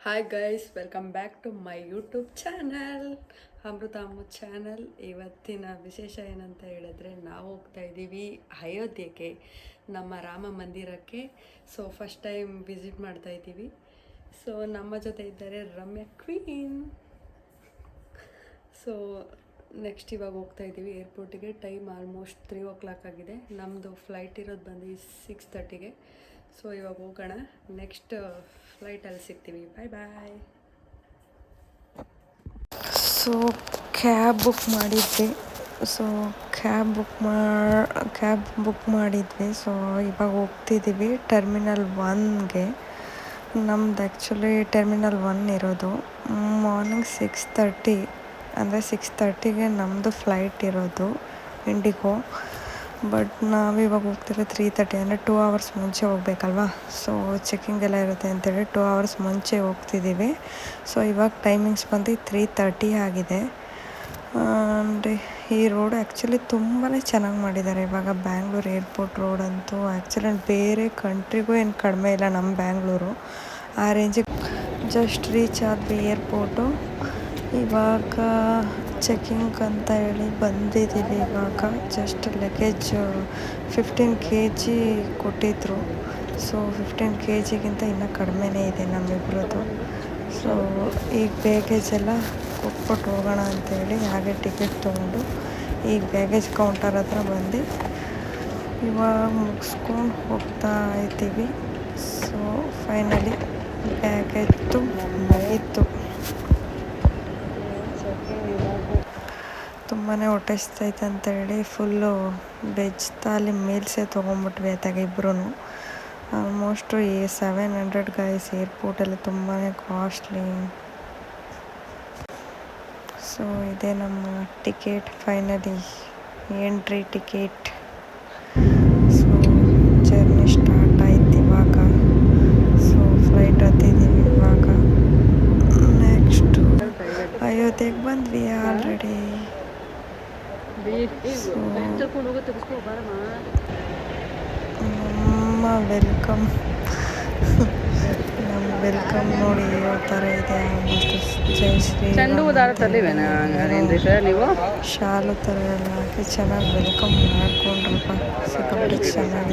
Hi guys, welcome back to my YouTube channel Amrutha Ammu channel. ಇವತ್ತಿನ ವಿಶೇಷ ಏನಂತ ಹೇಳಿದ್ರೆ, ನಾವು ಹೋಗ್ತಾ ಇದ್ದೀವಿ ಅಯೋಧ್ಯೆಗೆ, ನಮ್ಮ ರಾಮ ಮಂದಿರಕ್ಕೆ. ಸೊ ಫಸ್ಟ್ ಟೈಮ್ ವಿಸಿಟ್ ಮಾಡ್ತಾ ಇದ್ದೀವಿ. ಸೊ ನಮ್ಮ ಜೊತೆ ಇದ್ದಾರೆ ರಮ್ಯಾ ಕ್ವೀನ್. ಸೊ ನೆಕ್ಸ್ಟ್ ಇವಾಗ ಹೋಗ್ತಾ ಇದ್ದೀವಿ ಏರ್ಪೋರ್ಟಿಗೆ. ಟೈಮ್ ಆಲ್ಮೋಸ್ಟ್ 3 o'clock ಆಗಿದೆ. ನಮ್ಮದು ಫ್ಲೈಟ್ ಇರೋದು ಬಂದು 6:30ಗೆ. ಸೊ ಇವಾಗ ಹೋಗೋಣ. ನೆಕ್ಸ್ಟ್ ಫ್ಲೈಟಲ್ಲಿ ಸಿಗ್ತೀವಿ. ಬಾಯ್ ಬಾಯ್. ಸೊ ಕ್ಯಾಬ್ ಬುಕ್ ಮಾಡಿದ್ವಿ. ಸೊ ಇವಾಗ ಹೋಗ್ತಿದ್ದೀವಿ ಟರ್ಮಿನಲ್ 1ಗೆ. ನಮ್ದು ಆ್ಯಕ್ಚುಲಿ ಟರ್ಮಿನಲ್ 1 ಇರೋದು. ಮಾರ್ನಿಂಗ್ 6:30 ಅಂದರೆ 6:30ಗೆ ನಮ್ಮದು ಫ್ಲೈಟ್ ಇರೋದು ಇಂಡಿಗೋ. ಬಟ್ ನಾವಿವಾಗ ಹೋಗ್ತಿರೋ 3:30 ಅಂದರೆ 2 hours ಮುಂಚೆ ಹೋಗ್ಬೇಕಲ್ವಾ. ಸೊ ಚೆಕ್ಕಿಂಗ್ ಎಲ್ಲ ಇರುತ್ತೆ ಅಂತೇಳಿ 2 hours ಮುಂಚೆ ಹೋಗ್ತಿದ್ದೀವಿ. ಸೊ ಇವಾಗ ಟೈಮಿಂಗ್ಸ್ ಬಂದು 3:30 ಆಗಿದೆ. ಆ್ಯಂಡ್ ಈ ರೋಡ್ ಆ್ಯಕ್ಚುಲಿ ತುಂಬಾ ಚೆನ್ನಾಗಿ ಮಾಡಿದ್ದಾರೆ ಇವಾಗ. ಬ್ಯಾಂಗ್ಳೂರು ಏರ್ಪೋರ್ಟ್ ರೋಡ್ ಅಂತೂ ಆ್ಯಕ್ಚುಲಿ ಬೇರೆ ಕಂಟ್ರಿಗೂ ಏನು ಕಡಿಮೆ ಇಲ್ಲ ನಮ್ಮ ಬ್ಯಾಂಗ್ಳೂರು. ಆ ರೇಂಜಿಗೆ ಜಸ್ಟ್ ರೀಚ್ ಆದ್ವಿ ಏರ್ಪೋರ್ಟು. ಇವಾಗ ಚೆಕ್ಕಿಂಗ್ ಅಂತ ಹೇಳಿ ಬಂದಿದ್ದೀವಿ. ಇವಾಗ ಜಸ್ಟ್ ಲಗೇಜ್ 15 kg ಕೊಟ್ಟಿದ್ರು. ಸೊ 15 kgಗಿಂತ ಇನ್ನೂ ಕಡಿಮೆನೇ ಇದೆ ನಮ್ಮಿಬ್ರದ್ದು. ಸೊ ಈಗ ಬ್ಯಾಗೇಜ್ ಎಲ್ಲ ಕೊಟ್ಬಿಟ್ಟು ಹೋಗೋಣ ಅಂತೇಳಿ ಹಾಗೆ ಟಿಕೆಟ್ ತೊಗೊಂಡು ಈಗ ಬ್ಯಾಗೇಜ್ ಕೌಂಟರ್ ಹತ್ರ ಬಂದು ಇವಾಗ ಮುಗಿಸ್ಕೊಂಡು ಹೋಗ್ತಾ ಇದ್ದೀವಿ. ಸೊ ಫೈನಲಿ ಬ್ಯಾಗೇಜ್ದು ಮುಗೀತು. ತುಂಬಾ ಹೊಟ್ಟೆಸ್ತೈತೆ ಅಂತೇಳಿ ಫುಲ್ಲು ವೆಜ್ ಥಾಲಿ ಮೀಲ್ಸೇ ತೊಗೊಂಬಿಟ್ವಿ ಅತ್ತಾಗ ಇಬ್ಬರೂ. Almost 700 guys. ಏರ್ಪೋರ್ಟಲ್ಲಿ ತುಂಬಾ ಕಾಸ್ಟ್ಲಿ. ಸೊ ಇದೇ ನಮ್ಮ ticket, finally entry ticket. So journey start ಆಯ್ತು ಇವಾಗ. ಸೊ ಫ್ಲೈಟ್ ಹತ್ತಿದ್ದೀವಿ ಇವಾಗ. ನೆಕ್ಸ್ಟು ಅಯೋಧ್ಯೆಗೆ ಬಂದ್ವಿ ಆಲ್ರೆಡಿ. ನಮ್ಮ ವೆಲ್ಕಮ್ ನೋಡಿ ಯಾವ ಥರ ಇದೆ. ಜೈ ಶ್ರೀ ಶಾಲು ಥರ ಎಲ್ಲ ಹಾಕಿ ಚೆನ್ನಾಗಿ ವೆಲ್ಕಮ್ ಮಾಡ್ಕೊಂಡ್ರಪ್ಪ. ಸಿಕ್ಕಾಪಟ್ಟೆ ಚೆನ್ನಾಗಿ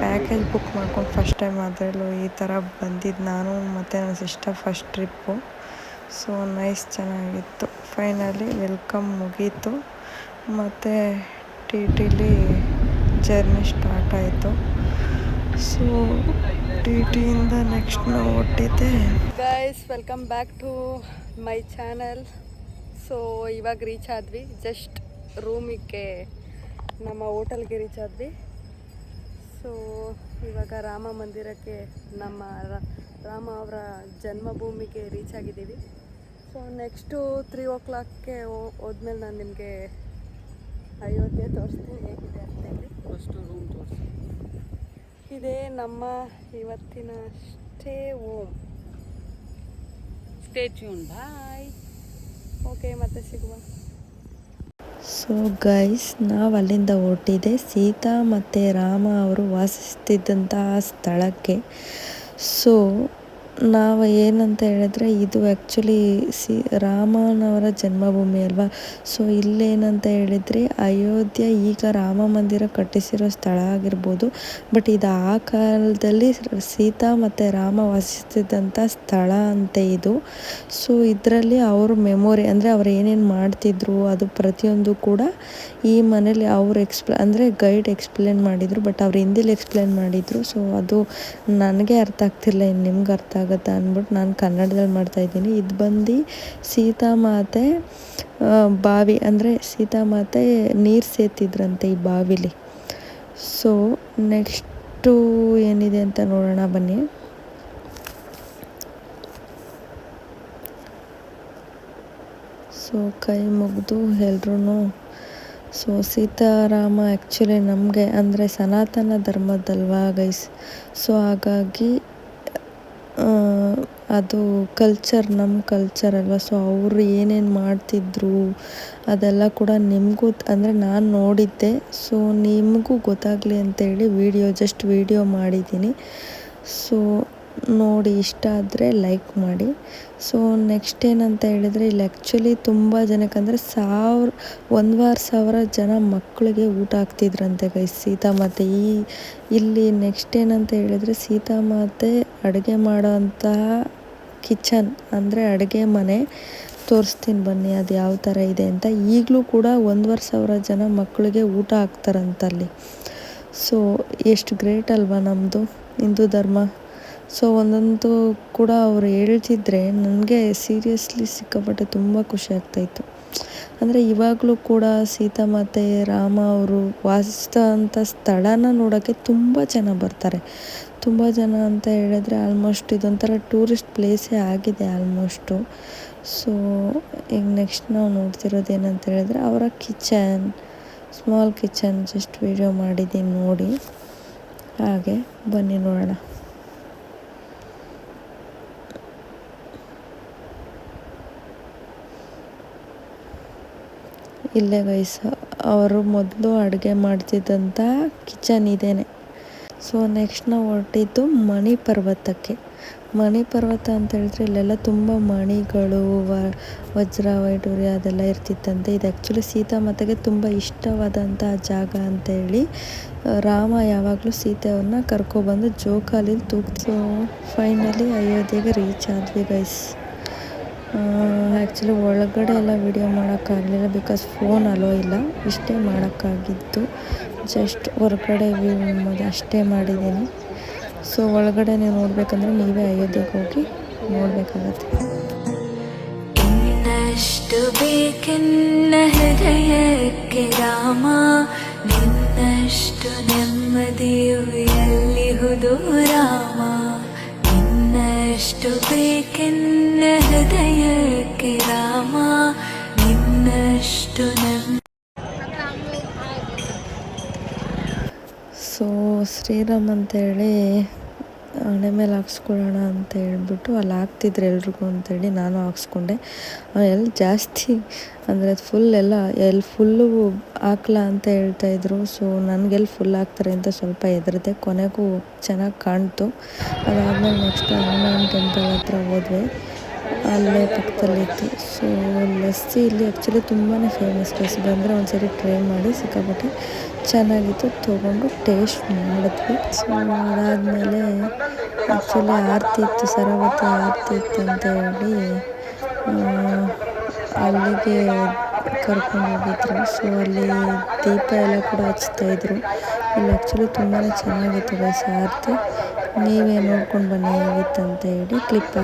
ಪ್ಯಾಕೇಜ್ ಬುಕ್ ಮಾಡ್ಕೊಂಡು ಫಸ್ಟ್ ಟೈಮ್ ಅದರಲ್ಲೂ ಈ ಥರ ಬಂದಿದ್ದು ನಾನು ಮತ್ತು ನನ್ನ sister first trip. So nice, ಚೆನ್ನಾಗಿತ್ತು. ಫೈನಲಿ ವೆಲ್ಕಮ್ ಮುಗೀತು ಮತ್ತು ಟಿಲಿ ಜರ್ನಿ ಸ್ಟಾರ್ಟ್ ಆಯಿತು. ಸೊ ಟಿಯಿಂದ ನೆಕ್ಸ್ಟ್ ನಾವು ಹೊಟ್ಟಿದ್ದೆ. Guys, welcome back to my channel. So ಇವಾಗ ರೀಚ್ ಆದ್ವಿ. ಜಸ್ಟ್ ರೂಮಿಗೆ, ನಮ್ಮ ಹೋಟೆಲ್ಗೆ ರೀಚ್ ಆದ್ವಿ. ಸೊ ಇವಾಗ ರಾಮ ಮಂದಿರಕ್ಕೆ, ನಮ್ಮ ರಾಮ ಅವರ ಜನ್ಮಭೂಮಿಗೆ ರೀಚ್ ಆಗಿದ್ದೀವಿ. ಸೊ ನೆಕ್ಸ್ಟು 3 o'clockಗೆ ಹೋದ್ಮೇಲೆ ನಾನು ನಿಮಗೆ ಅಯೋಧ್ಯೆ ತೋರಿಸ್ತೀನಿ ಹೇಗಿದೆ ಅಂತೇಳಿ. ಫಸ್ಟು ರೂಮ್ ತೋರಿಸಿ. ಇದೇ ನಮ್ಮ ಇವತ್ತಿನ stay home. Stay tune. Bye. Okay, ಮತ್ತೆ ಸಿಗುವ. ಸೊ ಗೈಸ್, ನಾವು ಅಲ್ಲಿಂದ ಹೊರಟಿದ್ದೆ ಸೀತಾ ಮತ್ತು ರಾಮ ಅವರು ವಾಸಿಸ್ತಿದ್ದಂತಹ ಸ್ಥಳಕ್ಕೆ. ಸೊ ನಾವು ಏನಂತ ಹೇಳಿದ್ರೆ, ಇದು ಆ್ಯಕ್ಚುಲಿ ರಾಮನವರ ಜನ್ಮಭೂಮಿ ಅಲ್ವಾ. ಸೊ ಇಲ್ಲೇನಂತ ಹೇಳಿದರೆ ಅಯೋಧ್ಯೆ ಈಗ ರಾಮ ಮಂದಿರ ಕಟ್ಟಿಸಿರೋ ಸ್ಥಳ ಆಗಿರ್ಬೋದು. ಬಟ್ ಇದು ಆ ಕಾಲದಲ್ಲಿ ಸೀತಾ ಮತ್ತು ರಾಮ ವಾಸಿಸ್ತಿದ್ದಂಥ ಸ್ಥಳ ಅಂತೆ ಇದು. ಸೊ ಇದರಲ್ಲಿ ಅವ್ರ ಮೆಮೊರಿ ಅಂದರೆ ಅವ್ರು ಏನೇನು ಮಾಡ್ತಿದ್ರು ಅದು ಪ್ರತಿಯೊಂದು ಕೂಡ ಈ ಮನೇಲಿ ಅವ್ರು ಅಂದರೆ ಗೈಡ್ ಎಕ್ಸ್ಪ್ಲೇನ್ ಮಾಡಿದರು. ಬಟ್ ಅವ್ರು ಹಿಂದಿಲಿ ಎಕ್ಸ್ಪ್ಲೇನ್ ಮಾಡಿದರು. ಸೊ ಅದು ನನಗೆ ಅರ್ಥ ಆಗ್ತಿಲ್ಲ, ಇನ್ನು ನಿಮ್ಗೆ ಅರ್ಥ ಆಗುತ್ತೆ ಅಂದ್ಬಿಟ್ಟು ನಾನು ಕನ್ನಡದಲ್ಲಿ ಮಾಡ್ತಾಯಿದ್ದೀನಿ. ಇದು ಬಂದು ಸೀತಾಮಾತೆ ಬಾವಿ, ಅಂದರೆ ಸೀತಾಮಾತೆ ನೀರು ಸೇತಿದ್ರಂತೆ ಈ ಬಾವಿಲಿ. ಸೊ ನೆಕ್ಸ್ಟು ಏನಿದೆ ಅಂತ ನೋಡೋಣ ಬನ್ನಿ. ಸೊ ಕೈ ಮುಗಿದು ಎಲ್ರೂ. ಸೊ ಸೀತಾರಾಮ ಆ್ಯಕ್ಚುಲಿ ನಮಗೆ ಅಂದರೆ ಸನಾತನ ಧರ್ಮದಲ್ವಾ ಗೈಸ್. ಸೊ ಹಾಗಾಗಿ ಅದು ಕಲ್ಚರ್, ನಮ್ಮ ಕಲ್ಚರ್ ಅಲ್ವಾ. ಸೊ ಅವರು ಏನೇನು ಮಾಡ್ತಿದ್ರು ಅದೆಲ್ಲ ಕೂಡ ನಿಮಗೂ ಅಂದರೆ ನಾನು ನೋಡಿದ್ದೆ. ಸೊ ನಿಮಗೂ ಗೊತ್ತಾಗಲಿ ಅಂತೇಳಿ ಜಸ್ಟ್ ವೀಡಿಯೋ ಮಾಡಿದ್ದೀನಿ. ಸೊ ನೋಡಿ ಇಷ್ಟ ಆದರೆ ಲೈಕ್ ಮಾಡಿ. ಸೊ ನೆಕ್ಸ್ಟ್ ಏನಂತ ಹೇಳಿದರೆ ಇಲ್ಲಿ ಆ್ಯಕ್ಚುಲಿ ತುಂಬ ಜನಕ್ಕಂದರೆ 1,000 ಜನ ಮಕ್ಕಳಿಗೆ ಊಟ ಹಾಕ್ತಿದ್ರಂತೆ ಗೈಸ್ ಸೀತಾಮಾತೆ. ಇಲ್ಲಿ ನೆಕ್ಸ್ಟ್ ಏನಂತ ಹೇಳಿದರೆ ಸೀತಾಮಾತೆ ಅಡುಗೆ ಮಾಡೋಂತಹ ಕಿಚನ್ ಅಂದರೆ ಅಡುಗೆ ಮನೆ ತೋರಿಸ್ತೀನಿ ಬನ್ನಿ ಅದು ಯಾವ ಥರ ಇದೆ ಅಂತ. ಈಗಲೂ ಕೂಡ 1,500 ಜನ ಮಕ್ಕಳಿಗೆ ಊಟ ಹಾಕ್ತಾರಂತಲ್ಲಿ. ಸೊ ಎಷ್ಟು ಗ್ರೇಟ್ ಅಲ್ವಾ ನಮ್ಮದು ಹಿಂದೂ ಧರ್ಮ. ಸೊ ಒಂದೊಂದು ಕೂಡ ಅವರು ಹೇಳ್ತಿದ್ರೆ ನನಗೆ ಸೀರಿಯಸ್ಲಿ ಸಿಕ್ಕಾಪಟ್ಟೆ ತುಂಬ ಖುಷಿ ಆಗ್ತಾಯಿತ್ತು. ಅಂದರೆ ಇವಾಗಲೂ ಕೂಡ ಸೀತಾಮಾತೆ ರಾಮ ಅವರು ವಾಸಿಸಿದಂಥ ಸ್ಥಳನ ನೋಡೋಕ್ಕೆ ತುಂಬ ಜನ ಬರ್ತಾರೆ. ತುಂಬ ಜನ ಅಂತ ಹೇಳಿದ್ರೆ ಆಲ್ಮೋಸ್ಟ್ ಇದೊಂಥರ ಟೂರಿಸ್ಟ್ ಪ್ಲೇಸೇ ಆಗಿದೆ ಆಲ್ಮೋಸ್ಟು. ಸೊ ಈಗ ನೆಕ್ಸ್ಟ್ ನಾವು ನೋಡ್ತಿರೋದು ಏನಂತ ಹೇಳಿದ್ರೆ ಅವರ kitchen, small kitchen. Just video ಮಾಡಿದ್ದೀನಿ ನೋಡಿ. ಹಾಗೆ ಬನ್ನಿ ನೋಡೋಣ. ಇಲ್ಲೇ ಗೈಸ್ ಅವರು ಮೊದಲು ಅಡುಗೆ ಮಾಡ್ತಿದ್ದಂಥ ಕಿಚನ್ ಇದೇನೆ. ಸೊ ನೆಕ್ಸ್ಟ್ ನಾವು ಹೊರಟಿದ್ದು ಮಣಿ ಪರ್ವತಕ್ಕೆ. ಮಣಿ ಪರ್ವತ ಅಂತ ಹೇಳಿದ್ರೆ ಇಲ್ಲೆಲ್ಲ ತುಂಬ ಮಣಿಗಳು, ವಜ್ರ ವೈಡೂರ್ಯ ಅದೆಲ್ಲ ಇರ್ತಿತ್ತಂತೆ. ಇದು ಆ್ಯಕ್ಚುಲಿ ಸೀತಾಮಾತೆಗೆ ತುಂಬ ಇಷ್ಟವಾದಂಥ ಜಾಗ ಅಂತೇಳಿ ರಾಮ ಯಾವಾಗಲೂ ಸೀತೆಯವ್ರನ್ನ ಕರ್ಕೊಬಂದು ಜೋಕಾಲಿ ತೂಗ್ತು. ಫೈನಲಿ ಅಯೋಧ್ಯೆಗೆ ರೀಚ್ ಆದ್ವಿ ಗೈಸ್. ಆ್ಯಕ್ಚುಲಿ ಒಳಗಡೆ ಎಲ್ಲ ವಿಡಿಯೋ ಮಾಡೋಕ್ಕಾಗಲಿಲ್ಲ, ಬಿಕಾಸ್ ಫೋನ್ ಅಲೋ ಇಲ್ಲ. ಇಷ್ಟೇ ಮಾಡೋಕ್ಕಾಗಿದ್ದು, ಜಸ್ಟ್ ಹೊರಗಡೆ ಅಷ್ಟೇ ಮಾಡಿದ್ದೀನಿ. ಸೊ ಒಳಗಡೆ ನೀವು ನೋಡಬೇಕಂದ್ರೆ ನೀವೇ ಅಯೋಧ್ಯೆಗೆ ಹೋಗಿ ನೋಡಬೇಕಾಗತ್ತೆ. ಇನ್ನಷ್ಟು ಬೇಕೆನ್ನ ಹೃದಯಕ್ಕೆ ರಾಮ, ನಿನ್ನಷ್ಟು ನೆಮ್ಮದಿಯು ಎಲ್ಲಿಹುದು ರಾಮ. ನಿನ್ನಷ್ಟು ಬೇಕೆನ್ನ ಹೃದಯಕ್ಕೆ ರಾಮ, ನಿನ್ನಷ್ಟು ಸೊ ಶ್ರೀರಾಮ್ ಅಂತೇಳಿ ಹಣೆ ಮೇಲೆ ಹಾಕ್ಸ್ಕೊಳ್ಳೋಣ ಅಂತ ಹೇಳ್ಬಿಟ್ಟು ಅಲ್ಲಿ ಹಾಕ್ತಿದ್ರು ಎಲ್ರಿಗೂ ಅಂತೇಳಿ ನಾನು ಹಾಕ್ಸ್ಕೊಂಡೆ. ಎಲ್ಲಿ ಜಾಸ್ತಿ ಅಂದರೆ ಫುಲ್ ಎಲ್ಲಿ ಫುಲ್ಲು ಹಾಕ್ಲಾ ಅಂತ ಹೇಳ್ತಾಯಿದ್ರು. ಸೊ ನನಗೆಲ್ಲಿ ಫುಲ್ ಹಾಕ್ತಾರೆ ಅಂತ ಸ್ವಲ್ಪ ಹೆದರಿದೆ. ಕೊನೆಗೂ ಚೆನ್ನಾಗಿ ಕಾಣ್ತು. ಅದಾದಮೇಲೆ ನೆಕ್ಸ್ಟ್ ಹನುಮಾನ್ ಟೆಂಪಲ್ ಹತ್ರ ಹೋದ್ವಿ, ಅಲ್ಲೇ ಪಕ್ಕದಲ್ಲಿತ್ತು. ಸೊ ಲಸ್ಸಿ ಇಲ್ಲಿ ಆ್ಯಕ್ಚುಲಿ ತುಂಬಾ ಫೇಮಸ್. ಲಸ್ಸಿ ಬಂದರೆ ಒಂದ್ಸರಿ ಟ್ರೈ ಮಾಡಿ, ಸಿಕ್ಕಾಪಟ್ಟೆ ಚೆನ್ನಾಗಿತ್ತು. ತೊಗೊಂಡು ಟೇಸ್ಟ್ ಮಾಡಿದ್ವಿ. ಸೊ ಅದಾದಮೇಲೆ ಆ್ಯಕ್ಚುಲಿ ಆರತಿ ಇತ್ತು, ಸರವತಿ ಆರತಿ ಇತ್ತು ಅಂತ ಹೇಳಿ ಅಲ್ಲಿಗೆ ಕರ್ಕೊಂಡು ಹೋಗಿದ್ರು. ಸೊ ಅಲ್ಲಿ ದೀಪ ಎಲ್ಲ ಕೂಡ ಹಚ್ತಾಯಿದ್ರು. ಇಲ್ಲಿ ಆ್ಯಕ್ಚುಲಿ ತುಂಬಾ ಚೆನ್ನಾಗಿತ್ತು ಗೈಸ್ ಆರತಿ. ನೀವೇ ನೋಡ್ಕೊಂಡು ಬನ್ನಿ ಹೇಗಿತ್ತು ಅಂತ ಹೇಳಿ ಕ್ಲಿಪ್.